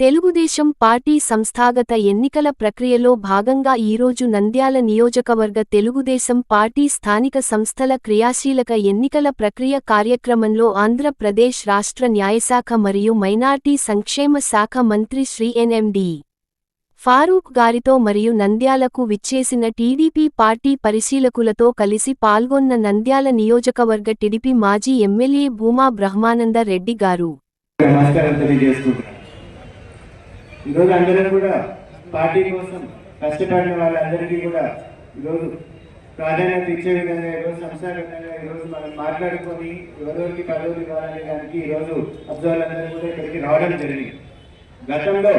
Telugu Desam party సంస్థాగత ఎన్నికల ప్రక్రియలో భాగంగా ఈరోజు నంద్యాల నియోజకవర్గ తెలుగుదేశం పార్టీ స్థానిక సంస్థల క్రియాశీలక ఎన్నికల ప్రక్రియ కార్యక్రమంలో ఆంధ్రప్రదేశ్ రాష్ట్ర న్యాయశాఖ మరియు మైనార్టీ సంక్షేమ శాఖ మంత్రి శ్రీ ఎన్ఎండి ఫారూక్ గారితో మరియు నంద్యాలకు విచ్చేసిన టీడీపీ పార్టీ పరిశీలకులతో కలిసి పాల్గొన్న నంద్యాల నియోజకవర్గ టీడీపీ మాజీ ఎమ్మెల్యే భూమా బ్రహ్మానంద రెడ్డి గారు ఈరోజు అందరం కూడా పార్టీ కోసం కష్టపడిన వాళ్ళందరికీ కూడా ఈరోజు ప్రాధాన్యత ఇచ్చే విధంగా ఈరోజు సంస్థాగతంగా ఈరోజు మనం మాట్లాడుకొని ఎవరెవరికి పదవులు ఇవ్వాలనే దానికి ఈరోజు అబ్జర్వర్లందరూ కూడా ఇక్కడికి రావడం జరిగింది. గతంలో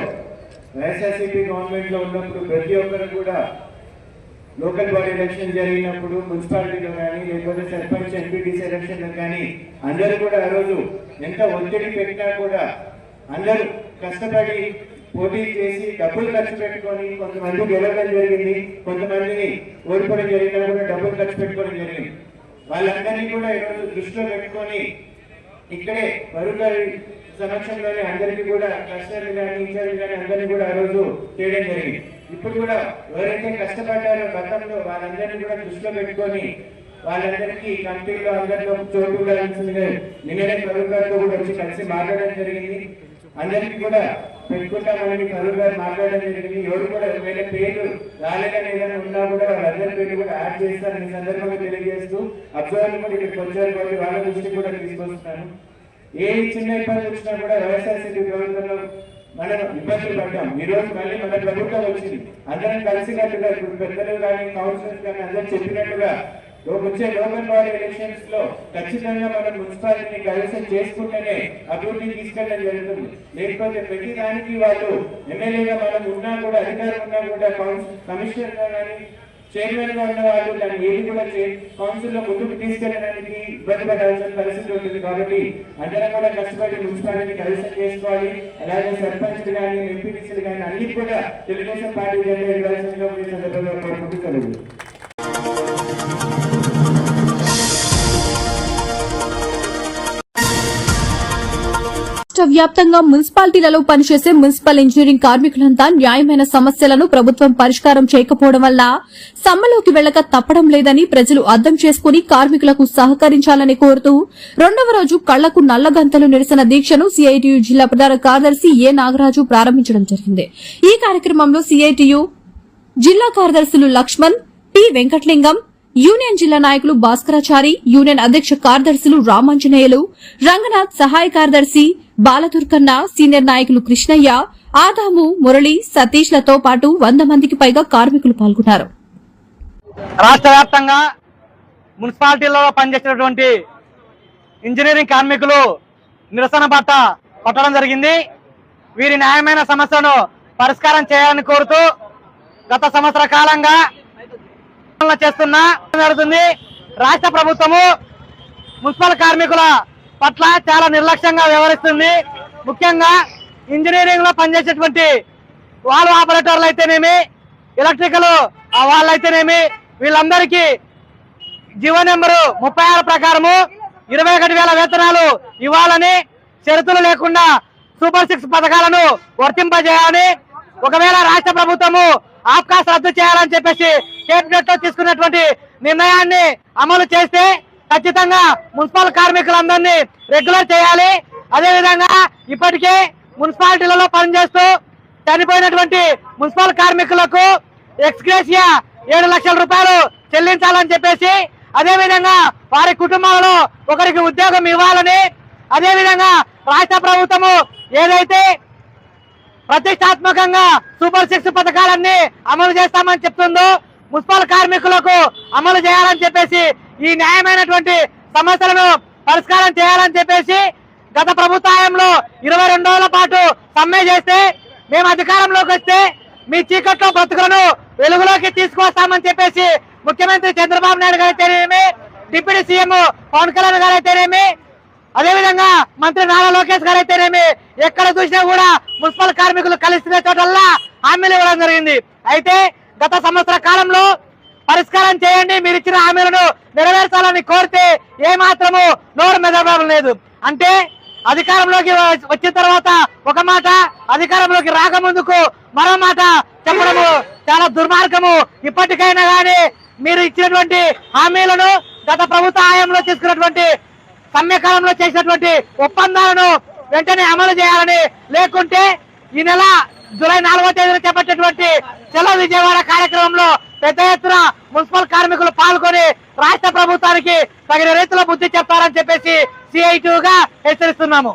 వైఎస్ఆర్సీపీ గవర్నమెంట్లో ఉన్నప్పుడు ప్రతి ఒక్కరు కూడా లోకల్ బాడీ ఎలక్షన్ జరిగినప్పుడు మున్సిపాలిటీలో కానీ లేకపోతే సర్పంచ్ ఎంపీటీసీ ఎలక్షన్లో కానీ అందరూ కూడా ఆ రోజు ఎంత ఒత్తిడి పెట్టినా కూడా అందరూ కష్టపడి పోటీ చేసి డబ్బులు ఖర్చు పెట్టుకొని కొంతమంది గెలవడం జరిగింది, కొంతమందిని ఓడిపోవడం జరిగినా కూడా డబ్బులు ఖర్చు పెట్టుకోవడం జరిగింది. వాళ్ళందరినీ కూడా ఈరోజు దృష్టిలో పెట్టుకొని ఇక్కడే వరుగారి సమక్షంలోనే అందరికీ కూడా కష్టాలు కానీ ఇన్ఛార్జీలు కానీ అందరినీ కూడా ఆ రోజు చేయడం జరిగింది. ఇప్పుడు కూడా ఎవరైతే కష్టపడ్డారో గతంలో వాళ్ళందరినీ కూడా దృష్టిలో పెట్టుకొని వాళ్ళందరికీ కమిటీలో అందరిలో చోటు ఉండాల్సిందిగా నిన్ననే వరుగారితో కూడా వచ్చి కలిసి మాట్లాడడం జరిగింది. అందరికీ కూడా పెట్టుకుంటామని కరువు గారు మాట్లాడడం జరిగింది. ఎవరు కూడా ఒకవేళ పేర్లు రాలేదని ఏదైనా ఉన్నా కూడా వాళ్ళందరి పేర్లు కూడా యాడ్ చేస్తారని సందర్భంగా తెలియజేస్తూ అబ్జర్వర్లు కూడా ఇక్కడికి వచ్చారు కాబట్టి వాళ్ళ దృష్టి కూడా తీసుకొస్తున్నాను. ఏ చిన్న ఇబ్బంది వచ్చినా కూడా వైఎస్ఆర్సీపీ ప్రభుత్వంలో మనం ఇబ్బందులు పడ్డాం. ఈ రోజు మళ్ళీ మన ప్రభుత్వం వచ్చింది. అందరం కలిసినట్టుగా ఇప్పుడు పెద్దలు కానీ కౌన్సిలర్స్ కానీ అందరూ చెప్పినట్టుగా వచ్చే లోకల్ బాడీ ఎలక్షన్స్ లో ఖచ్చితంగా మనం మున్సిపాలిటీని కైవసం చేసుకుంటేనే అభివృద్ధిని తీసుకెళ్ళడం జరుగుతుంది. లేకపోతే ప్రతి దానికి వాళ్ళు ఎమ్మెల్యేగా మనం ఉన్నా కూడా అధికారం ఉన్నా కూడా కమిషనర్ గా కానీ చైర్మన్ గా ఉన్న వాళ్ళు దాన్ని ఏది కూడా కౌన్సిల్ లో ముందుకు తీసుకెళ్ళడానికి ఇబ్బంది పడాల్సిన పరిస్థితి ఉంటుంది. కాబట్టి అందరం కూడా కష్టపడి మున్సిపాలిటీని కైవసం చేసుకోవాలి. అలాగే సర్పంచ్ కానీ ఎంపీటీసీలు కానీ అన్ని కూడా తెలుగుదేశం పార్టీ జెండా ఇవ్వాల్సిందిగా రాష్ట్ర వ్యాప్తంగా మున్సిపాలిటీలలో పనిచేసే మున్సిపల్ ఇంజనీరింగ్ కార్మికులంతా న్యాయమైన సమస్యలను ప్రభుత్వం పరిష్కారం చేయకపోవడం వల్ల సమ్మెలోకి వెళ్లక తప్పడం లేదని ప్రజలు అర్థం చేసుకుని కార్మికులకు సహకరించాలని కోరుతూ రెండవ రోజు కళ్లకు నల్లగంతలు నిరసన దీక్షను సీఐటీయూ జిల్లా ప్రధాన కార్యదర్శి ఏ నాగరాజు ప్రారంభించడం జరిగింది. ఈ కార్యక్రమంలో సీఐటీయూ జిల్లా కార్యదర్శులు లక్ష్మణ్, టి వెంకటలింగం, యూనియన్ జిల్లా నాయకులు భాస్కరాచారి, యూనియన్ అధ్యక్ష కార్యదర్శులు రామాంజనేయులు, రంగనాథ్, సహాయ కార్యదర్శి బాలదుర్గన్న, సీనియర్ నాయకులు కృష్ణయ్య, ఆదాము, మురళి, సతీష్ లతో పాటు 100 మందికి పైగా కార్మికులు పాల్గొన్నారు. రాష్ట్ర వ్యాప్తంగా మున్సిపాలిటీల్లో పనిచేసేటువంటి ఇంజనీరింగ్ కార్మికులు నిరసన బాట పట్టడం జరిగింది. వీరి న్యాయమైన సమస్యలను పరిష్కారం చేయాలని కోరుతూ గత సంవత్సర కాలంగా చేస్తున్న జరుగుతుంది. రాష్ట్ర ప్రభుత్వము మున్సిపల్ కార్మికుల పట్ల చాలా నిర్లక్ష్యంగా వ్యవహరిస్తుంది. ముఖ్యంగా ఇంజనీరింగ్ లో పనిచేసేటువంటి వాల్ ఆపరేటర్లు అయితేనేమి, ఎలక్ట్రికల్ వాళ్ళైతేనేమి వీళ్ళందరికీ జీవో నెంబరు 36 ప్రకారము 21,000 వేతనాలు ఇవ్వాలని, షరతులు లేకుండా సూపర్ 6 పథకాలను వర్తింపజేయాలని, ఒకవేళ రాష్ట్ర ప్రభుత్వము ఆప్కాస్ రద్దు చేయాలని చెప్పేసి కేబినెట్ లో తీసుకున్నటువంటి నిర్ణయాన్ని అమలు చేస్తే ఖచ్చితంగా మున్సిపల్ కార్మికులందరినీ రెగ్యులర్ చేయాలి. అదేవిధంగా ఇప్పటికే మున్సిపాలిటీలలో పనిచేస్తూ చనిపోయినటువంటి మున్సిపల్ కార్మికులకు ఎక్స్గ్రేషియా 7 లక్షల రూపాయలు చెల్లించాలని చెప్పేసి, అదేవిధంగా వారి కుటుంబాలలో ఒకరికి ఉద్యోగం ఇవ్వాలని, అదేవిధంగా రాష్ట్ర ప్రభుత్వము ఏదైతే ప్రతిష్టాత్మకంగా సూపర్ 6 పథకాలన్నీ అమలు చేస్తామని చెప్తుందో మున్సిపల్ కార్మికులకు అమలు చేయాలని చెప్పేసి, ఈ న్యాయమైనటువంటి సమస్యలను పరిష్కారం చేయాలని చెప్పేసి గత ప్రభుత్వంలో 22 రోజుల పాటు సమ్మె చేస్తే మేము అధికారంలోకి వస్తే మీ చీకట్లో బ్రతుకులను వెలుగులోకి తీసుకొస్తామని చెప్పేసి ముఖ్యమంత్రి చంద్రబాబు నాయుడు గారు అయితేనేమి, డిప్యూటీ సీఎం పవన్ కళ్యాణ్ గారు అయితేనేమి, అదేవిధంగా మంత్రి నారా లోకేష్ గారు అయితేనేమి ఎక్కడ చూసినా కూడా మున్సిపల్ కార్మికులు కలిసిన చోటల్లా హామీలు ఇవ్వడం జరిగింది. అయితే గత సంవత్సర కాలంలో పరిష్కారం చేయండి, మీరు ఇచ్చిన హామీలను నెరవేర్చాలని కోరితే ఏమాత్రము నోరు మెదపడం లేదు. అంటే అధికారంలోకి వచ్చిన తర్వాత ఒక మాట, అధికారంలోకి రాకముందుకు మరో మాట చెప్పడము చాలా దుర్మార్గము. ఇప్పటికైనా కానీ మీరు ఇచ్చినటువంటి హామీలను, గత ప్రభుత్వ హయాంలో తీసుకున్నటువంటి సమ్మెకాలంలో చేసినటువంటి ఒప్పందాలను వెంటనే అమలు చేయాలని, లేకుంటే ఈ నెల జూలై 4వ తేదీన చేపట్టేటువంటి చలో విజయవాడ కార్యక్రమంలో పెద్ద ఎత్తున మున్సిపల్ కార్మికులు పాల్గొని రాష్ట్ర ప్రభుత్వానికి తగిన రీతిలో బుద్ధి చెప్తారని చెప్పేసి CITUగా హెచ్చరిస్తున్నాము.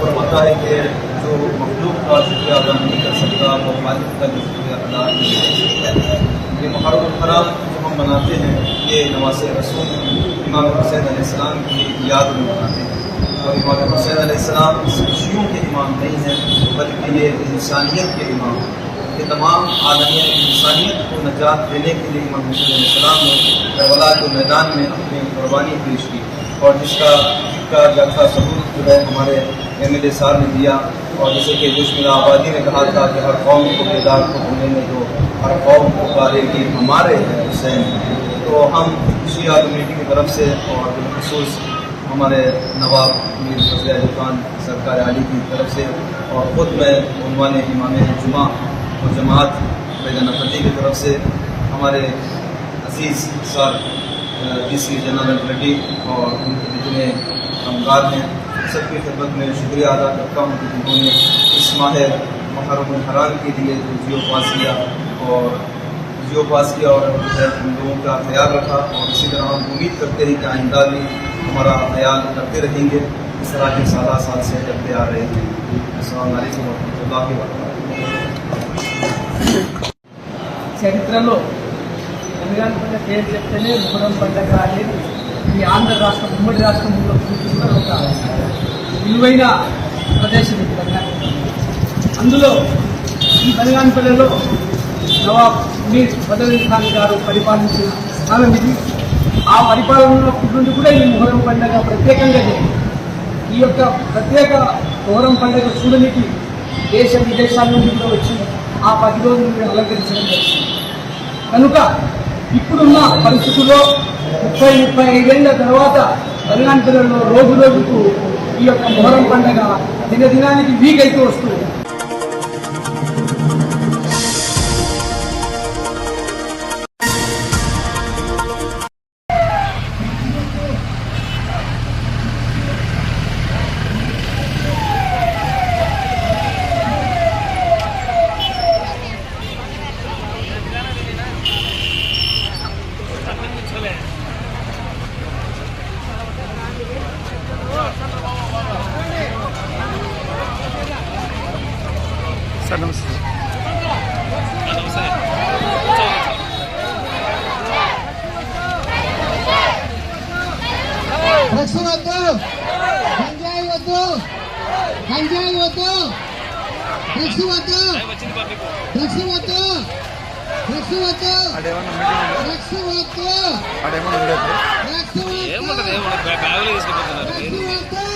पर होता है कि जो मखलूक का शुक्रिया अदा नहीं कर सकता वो मालिक का भी शुक्रिया अदा नहीं कर सकता। ये मुहर्रम हराम जो हम मनाते हैं ये नवाज़ रसूल इमाम हुसैन अलैहिस्सलाम की याद में मनाते हैं। और इमाम हुसैन अलैहिस्सलाम शियों के इमाम नहीं हैं बल्कि ये इंसानियत के इमाम हैं। ये तमाम आलमी इंसानियत को नजात देने के लिए इमाम हुसैन अलैहिस्सलाम ने करबला के मैदान में अपनी कुर्बानी पेश की और जिसका जलसा सबूत जो है हमारे MLA साहब ने दिया। और जैसे कि दुश्मन आबादी ने कहा था कि हर कौम को बेदार को होने में तो हर कौम को पुकारेगी हमारे हुसैन। तो हम शिया कम्यूनिटी की तरफ से और बिलखसूस हमारे नवाब मीर फजल अली खान सरकार आली की तरफ से और ख़ुद मैं उन्वान इमाम जुमा और जमात बैदनफती की तरफ से हमारे अजीज़ सर DC जनरल रेड्डी और उनके जितने कामगार हैं सबकी खिदमत में शुक्रिया अदा करता हूँ कि जिन्होंने इस माह मुहर्रम हराम के लिए जो जियो पास किया और उन लोगों का ख्याल रखा। और इसी तरह हम उम्मीद करते हैं कि आइंदा भी हमारा ख्याल करते रहेंगे इस तरह के साल से करते आ रहे हैं। अस्सलाम वालेकुम वरहमतुल्लाहि वबरकातुहू। చరిత్రలో తెలంగాణ పండుగ పేరు చెప్తేనే ముహర్రం పండుగ అనేది ఈ ఆంధ్ర రాష్ట్రం ఉమ్మడి రాష్ట్రంలో కూర్చున్న ఒక విలువైన ప్రదేశం తెలంగాణ. అందులో ఈ బనగానపల్లెలో నవాబ్ మీర్ ఫజల్ అలీ ఖాన్ గారు పరిపాలించిన స్థానం ఇది. ఆ పరిపాలనలో నుండి కూడా ఈ ముహర్రం పండుగ ప్రత్యేకంగా జరిగింది. ఈ యొక్క ప్రత్యేక ముహర్రం పండుగ చూడడానికి దేశ విదేశాల నుండి కూడా వచ్చి ఆ 10 రోజులు అలంకరించడం జరిగింది. కనుక ఇప్పుడున్న పరిస్థితుల్లో 30-35 ఏళ్ల తర్వాత బనగానపల్లెలో రోజు రోజుకు ఈ యొక్క ముహర్రం పండుగ దినదినానికి వీక్ అయితే వస్తుంది. డ్రగ్స్ వద్దు, గంజాయి వద్దు, గంజాయి వద్దు, డ్రగ్స్ వద్దు, డ్రగ్స్ వద్దు, డ్రగ్స్ వద్దు, డ్రగ్స్ వద్దు, డ్రగ్స్ వద్దు, డ్రగ్స్ వద్దు.